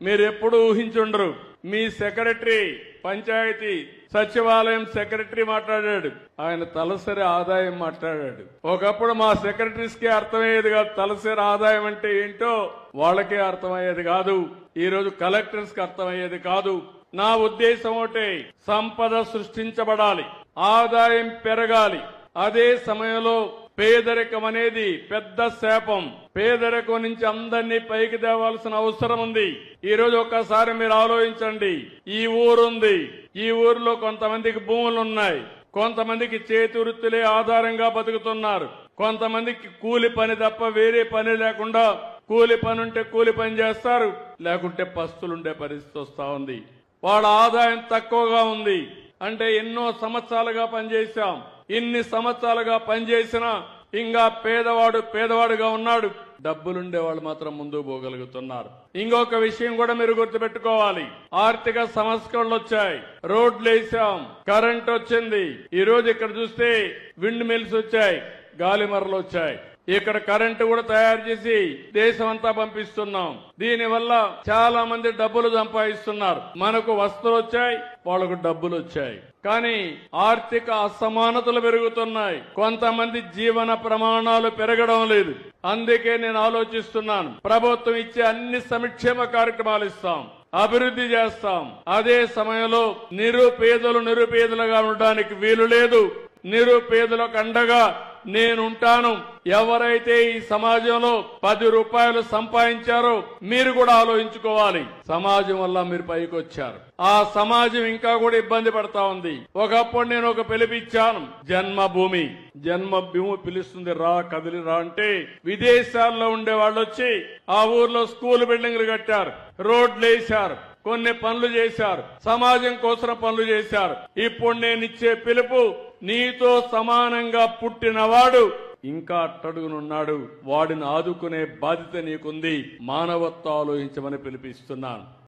మీరు ఎప్పుడు ఊహించుండరు. మీ సెక్రటరీ పంచాయతీ సచివాలయం సెక్రటరీ మాట్లాడాడు, ఆయన తలసరి ఆదాయం మాట్లాడాడు. ఒకప్పుడు మా సెక్రటరీస్ కి అర్థమయ్యేది కాదు, తలసరి ఆదాయం అంటే ఏంటో వాళ్ళకే అర్థమయ్యేది కాదు. ఈ రోజు కలెక్టర్స్ కి అర్థమయ్యేది కాదు. నా ఉద్దేశం ఒకటే, సంపద సృష్టించబడాలి, ఆదాయం పెరగాలి. అదే సమయంలో పేదరికం అనేది పెద్ద శాపం. పేదరికం నుంచి అందరినీ పైకి తేవాల్సిన అవసరం ఉంది. ఈ రోజు ఒక్కసారి మీరు ఆలోచించండి. ఈ ఊరుంది, ఈ ఊరిలో కొంతమందికి భూములు ఉన్నాయి, కొంతమందికి చేతి వృత్తులే ఆధారంగా బతుకుతున్నారు, కొంతమందికి కూలి పని తప్ప వేరే పని లేకుండా కూలి పని ఉంటే కూలి పని చేస్తారు, లేకుంటే పస్తులుండే పరిస్థితి వస్తా ఉంది. వాళ్ళ ఆదాయం తక్కువగా ఉంది. అంటే ఎన్నో సంవత్సరాలుగా పనిచేశాం, ఇన్ని సంవత్సరాలుగా పనిచేసినా ఇంకా పేదవాడుగా ఉన్నాడు. డబ్బులుండే వాళ్ళు మాత్రం ముందుకు పోగలుగుతున్నారు. ఇంకొక విషయం కూడా మీరు గుర్తుపెట్టుకోవాలి. ఆర్థిక సంస్కరణలు వచ్చాయి, రోడ్లు వేసాం, కరెంట్ వచ్చింది. ఈ రోజు ఇక్కడ చూస్తే విండ్ మిల్స్ వచ్చాయి, గాలి మరలు వచ్చాయి. ఇక్కడ కరెంటు కూడా తయారు చేసి దేశం అంతా పంపిస్తున్నాం. దీనివల్ల చాలా మంది డబ్బులు సంపాదిస్తున్నారు. మనకు వస్తువులు వచ్చాయి, వాళ్ళకు డబ్బులు వచ్చాయి. కానీ ఆర్థిక అసమానతలు పెరుగుతున్నాయి. కొంతమంది జీవన ప్రమాణాలు పెరగడం లేదు. అందుకే నేను ఆలోచిస్తున్నాను, ప్రభుత్వం ఇచ్చే అన్ని సంక్షేమ కార్యక్రమాలు ఇస్తాం, అభివృద్ధి చేస్తాం. అదే సమయంలో నిరుపేదలుగా ఉండడానికి వీలు లేదు. నిరుపేదలకు అండగా నేనుంటాను. ఎవరైతే ఈ సమాజంలో 10 రూపాయలు సంపాదించారో మీరు కూడా ఆలోచించుకోవాలి. సమాజం వల్ల మీరు పైకి వచ్చారు, ఆ సమాజం ఇంకా కూడా ఇబ్బంది పడతా ఉంది. ఒకప్పుడు నేను ఒక పిలిపిచ్చాను, జన్మభూమి పిలుస్తుంది, రా కదిలి రా అంటే విదేశాల్లో ఉండే వాళ్ళు వచ్చి ఆ ఊర్లో స్కూల్ బిల్డింగ్లు కట్టారు, రోడ్లు వేశారు, కొన్ని పనులు చేశారు, సమాజం కోసం పనులు చేశారు. ఇప్పుడు నేను ఇచ్చే పిలుపు, నీతో సమానంగా పుట్టినవాడు ఇంకా అట్టడుగునున్నాడు, వాడిని ఆదుకునే బాధ్యత నీకుంది. మానవత్వం ఆలోచించమని పిలిపిస్తున్నాను.